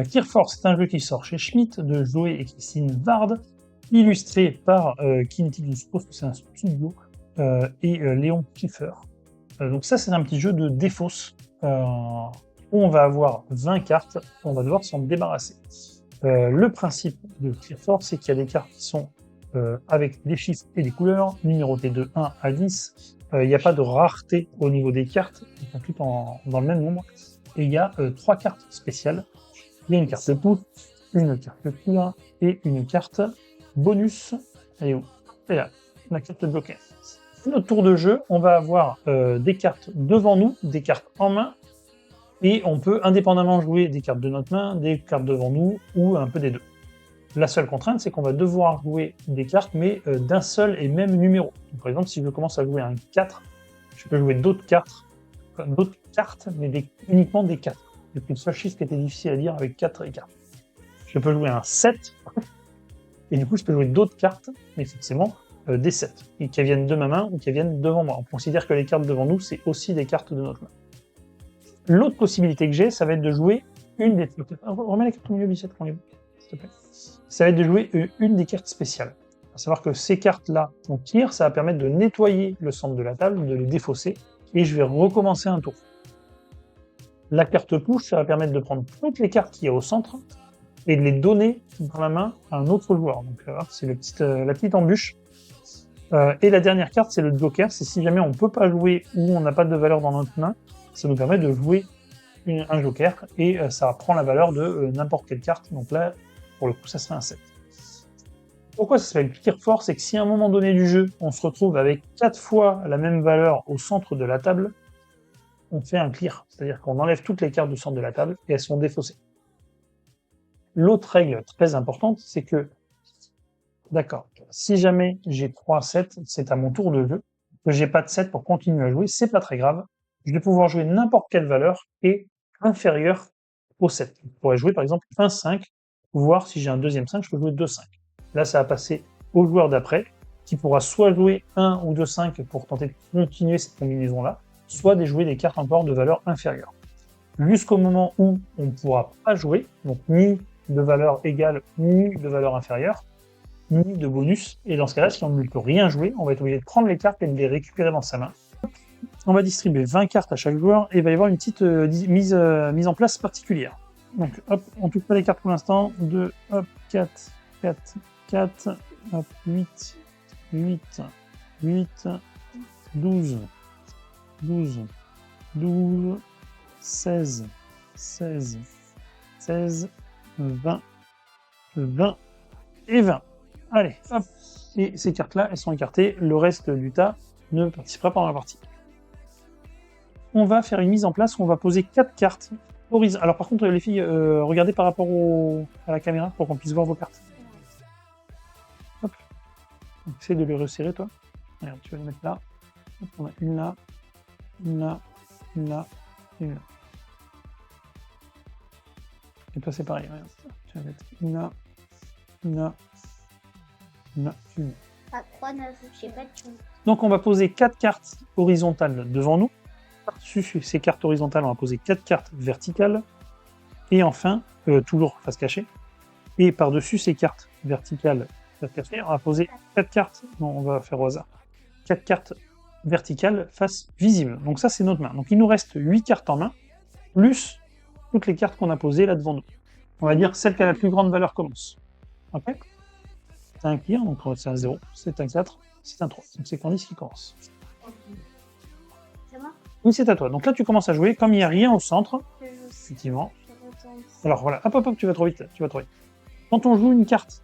Kirforce, c'est un jeu qui sort chez Schmitt, de Joey et Christine Ward, illustré par Kinetic, je suppose que c'est un studio, et Léon Kiefer. Donc ça, c'est un petit jeu de défausse, où on va avoir 20 cartes, on va devoir s'en débarrasser. Le principe de Kirforce, c'est qu'il y a des cartes qui sont avec des chiffres et des couleurs, numérotées de 1 à 10. Il n'y a pas de rareté au niveau des cartes, elles sont toutes dans le même nombre. Et il y a 3 cartes spéciales. Il y a une carte de pouce, une carte de tir et une carte bonus. Elle est où? Et là, la carte de joker. Notre tour de jeu, on va avoir des cartes devant nous, des cartes en main, et on peut indépendamment jouer des cartes de notre main, des cartes devant nous, ou un peu des deux. La seule contrainte, c'est qu'on va devoir jouer des cartes, mais d'un seul et même numéro. Donc, par exemple, si je commence à jouer un 4, je peux jouer d'autres cartes, mais uniquement des 4. C'est le seul chiffre qui était difficile à dire avec 4 et 4. Je peux jouer un 7, et du coup, je peux jouer d'autres cartes, mais forcément des 7, et qui viennent de ma main ou qui viennent devant moi. On considère que les cartes devant nous, c'est aussi des cartes de notre main. L'autre possibilité que j'ai, ça va être de jouer une des... Remets la carte au milieu, Bichette, s'il te plaît. Ça va être de jouer une des cartes spéciales. À savoir que ces cartes-là, on tire, ça va permettre de nettoyer le centre de la table, de les défausser, et je vais recommencer un tour. La carte push, ça va permettre de prendre toutes les cartes qu'il y a au centre et de les donner dans la main à un autre joueur. Donc c'est la petite embûche. Et la dernière carte, c'est le joker. C'est si jamais on ne peut pas jouer ou on n'a pas de valeur dans notre main, ça nous permet de jouer un joker et ça prend la valeur de n'importe quelle carte. Donc là, pour le coup, ça serait un 7. Pourquoi ça s'appelle Kirforce? C'est que si à un moment donné du jeu, on se retrouve avec 4 fois la même valeur au centre de la table, on fait un clear. C'est-à-dire qu'on enlève toutes les cartes du centre de la table et elles sont défaussées. L'autre règle très importante, c'est que, d'accord, si jamais j'ai 3 7, c'est à mon tour de jeu, que j'ai pas de 7 pour continuer à jouer, c'est pas très grave. Je vais pouvoir jouer n'importe quelle valeur et inférieure au 7. Je pourrais jouer par exemple un 5, voir si j'ai un deuxième 5, je peux jouer 2 5. Là, ça va passer au joueur d'après, qui pourra soit jouer 1 ou 2 5 pour tenter de continuer cette combinaison-là, soit de jouer des cartes encore de valeur inférieure. Jusqu'au moment où on ne pourra pas jouer, donc ni de valeur égale, ni de valeur inférieure, ni de bonus. Et dans ce cas-là, si on ne peut rien jouer, on va être obligé de prendre les cartes et de les récupérer dans sa main. On va distribuer 20 cartes à chaque joueur et il va y avoir une petite mise en place particulière. Donc hop, on touche pas les cartes pour l'instant. 2, hop, 4, 4, 4, hop, 8, 8, 8, 12, 12, 12, 16, 16, 16, 20, 20 et 20. Allez, hop. Et ces cartes-là, elles sont écartées. Le reste du tas ne participera pas dans la partie. On va faire une mise en place où on va poser 4 cartes horizontales. Alors par contre, les filles, regardez par rapport à la caméra pour qu'on puisse voir vos cartes. Hop. Essaye de les resserrer, toi. Regarde, tu vas les mettre là. Hop, on a une là, une là, une là, une là. Et toi, c'est pareil. Regarde. Tu vas mettre une là, une là, une là, une là. Ah, 3, 9, je sais pas de tout. Donc on va poser 4 cartes horizontales devant nous. Par-dessus ces cartes horizontales, on va poser 4 cartes verticales. Et enfin, toujours face cachée. Et par-dessus ces cartes verticales face cachée, on va poser 4 cartes. Non, on va faire au hasard. 4 cartes verticales face visible. Donc ça, c'est notre main. Donc il nous reste 8 cartes en main, plus toutes les cartes qu'on a posées là devant nous. On va dire celle qui a la plus grande valeur commence. Ok? C'est un clear, donc c'est un 0, c'est un 4, c'est un 3. Donc c'est Candice qui commence. C'est moi? Oui, c'est à toi. Donc là, tu commences à jouer. Comme il n'y a rien au centre, effectivement. Alors voilà, hop, hop, hop, tu vas trop vite. Quand on joue une carte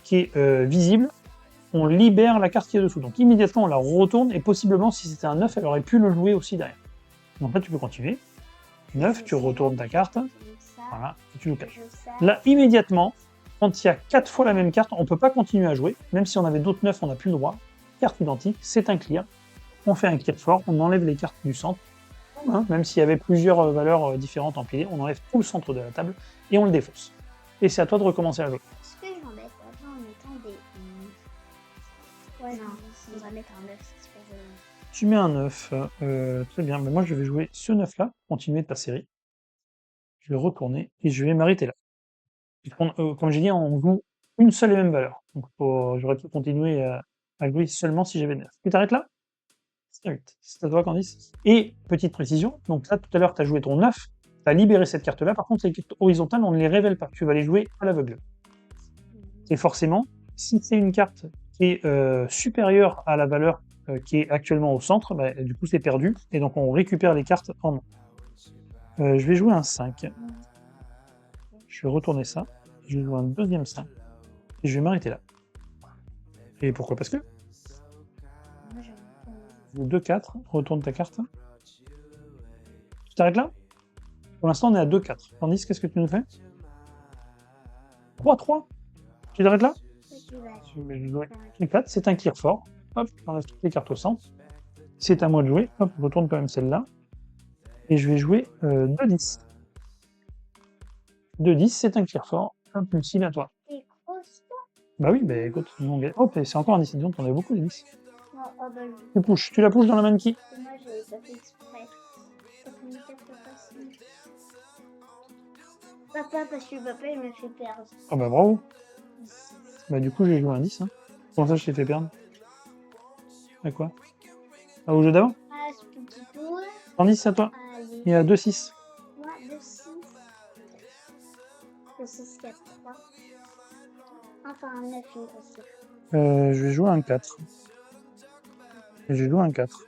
qui est visible, on libère la carte qui est dessous. Donc immédiatement, on la retourne et possiblement, si c'était un 9, elle aurait pu le jouer aussi derrière. Donc là, tu peux continuer. 9, tu retournes ta carte. Voilà, et tu le caches. Là, immédiatement, quand il y a 4 fois la même carte, on ne peut pas continuer à jouer. Même si on avait d'autres 9, on n'a plus le droit. Carte identique, c'est un clear. On fait un clear fort, on enlève les cartes du centre. Hein, même s'il y avait plusieurs valeurs différentes empilées, on enlève tout le centre de la table et on le défausse. Et c'est à toi de recommencer à jouer. Est-ce que je m'embête en mettant des... Ouais, non, on va mettre un 9, c'est super joli. Tu mets un 9, très bien. Mais moi, je vais jouer ce 9-là, continuer de ta série. Je vais retourner et je vais m'arrêter là. Comme j'ai dit, on joue une seule et même valeur. Donc j'aurais pu continuer à jouer seulement si j'avais 9. Tu t'arrêtes là? C'est 8. C'est à toi, Candice. Et petite précision, donc là tout à l'heure tu as joué ton 9, tu as libéré cette carte-là, par contre les cartes horizontales on ne les révèle pas, tu vas les jouer à l'aveugle. Et forcément, si c'est une carte qui est supérieure à la valeur qui est actuellement au centre, bah, du coup c'est perdu, et donc on récupère les cartes en main. Je vais jouer un 5. Je vais retourner ça, je vais jouer un deuxième 5, et je vais m'arrêter là. Et pourquoi? Parce que Moi, j'ai 2-4, retourne ta carte. Tu t'arrêtes là? Pour l'instant on est à 2-4. Candice, qu'est-ce que tu nous fais? 3-3. Tu t'arrêtes là? Je vais jouer les 4, c'est un clear fort. Hop, j'enlève toutes les cartes au centre. C'est à moi de jouer. Hop, je retourne quand même celle-là. Et je vais jouer 2-10. 2-10, c'est un clear fort. Hop, Lucille, à toi. C'est grosse. Bah oui, bah écoute, nous on gagne. Hop, et c'est encore un 10. Disons qu'on a beaucoup de 10. Non, oh bah, Tu pushes. Tu la pushes dans la main de qui? moi, j'ai pas fait exprès. Papa, parce que papa, il m'a fait perdre. Ah bah bravo. Bah du coup, j'ai joué un 10. Hein. Comment ça, je t'ai fait perdre? À quoi? Ah, au jeu d'avant? Ah, ce petit tour. Candice, c'est à toi. Allez. Il y a 2-6. Moi, 2-6. 2-6, 4, 3. Enfin, un 9, une grosse cifre. Je vais jouer un 4. Et j'ai joué un 4.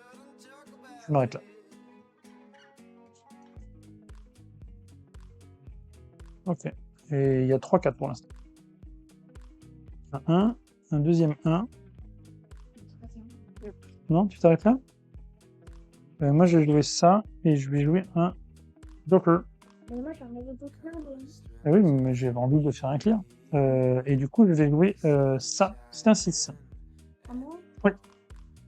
Je m'arrête là. Ok. Et il y a 3-4 pour l'instant. Un 1, un deuxième 1. Non, tu t'arrêtes là? Moi, je vais jouer ça et je vais jouer un Joker. Mais moi, j'en avais beaucoup plein. Ah oui, mais j'avais envie de faire un clear. Et du coup, je vais jouer ça. C'est un 6. À moi? Oui.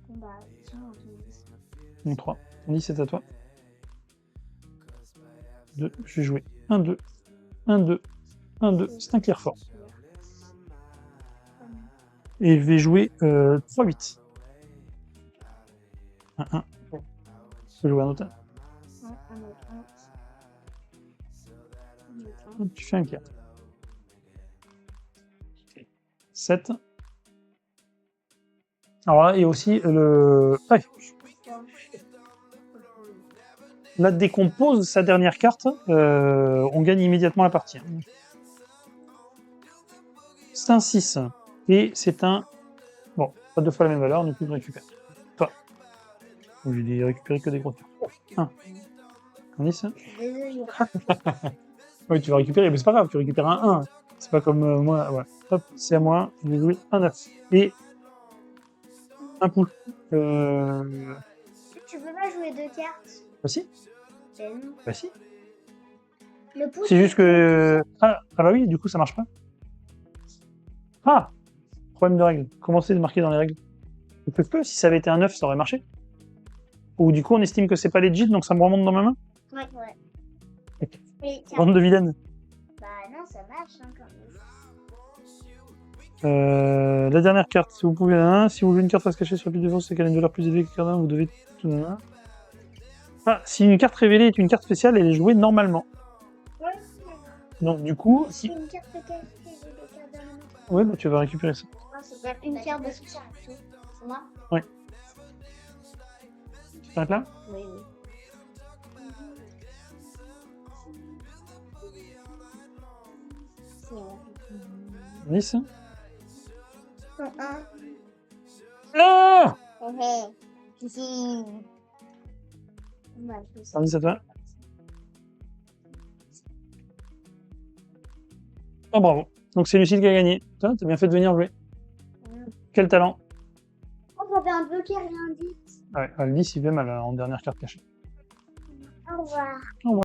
Bon, bah, tiens, on te Donc 3. Tandis c'est à toi. 2. Je vais jouer 1, 2. 1, 2. 1, 2. C'est un clear fort. Et je vais jouer 3, 8. 1, 1. Je peux jouer un autre. un autre. Tu fais un clear. 7. Alors là, il y a aussi le... Ah, là, dès qu'on pose sa dernière carte, on gagne immédiatement la partie. C'est un 6. Et c'est un... Bon, pas deux fois la même valeur, du coup je récupère. Toi. J'ai récupéré que des gros tirs. 1. Candice? Désolé. Oui, tu vas récupérer, mais c'est pas grave, tu récupères un 1. C'est pas comme moi. Ouais. Hop, c'est à moi. Je vais jouer un 9. Et un push. Tu peux pas jouer 2 cartes? Bah si. Ben non. Bah si. Le pouce. C'est juste que... Ah bah oui, du coup ça marche pas. Ah! Problème de règle. Comment c'est de marquer dans les règles? Peut-être que si ça avait été un 9, ça aurait marché. Ou du coup on estime que c'est pas legit, donc ça me remonte dans ma main? Ouais. Ok. Et tiens. Bande de vilaines. Bah non, ça marche hein, quand même. La dernière carte, si vous pouvez si vous voulez une carte face cachée sur le de défense, c'est qu'elle a une valeur plus élevée que carte 1, vous devez tout nanana. Ah, si une carte révélée est une carte spéciale, elle est jouée normalement. Ouais. Donc du coup, si... Une carte cachée, j'ai des cartes dans la main. Ouais, bah tu vas récupérer ça. Ah, c'est pas une carte de soutien. C'est moi? Tu t'arrêtes là? Oui. C'est moi. 10. 1. Ah! Bah, 10 à toi. Oh bravo. Donc c'est Lucille qui a gagné. T'as bien fait de venir jouer. Quel talent. Oh, j'avais un bloqué, rien dit. Ouais, le 10 il fait mal en dernière carte cachée. Au revoir. Au revoir.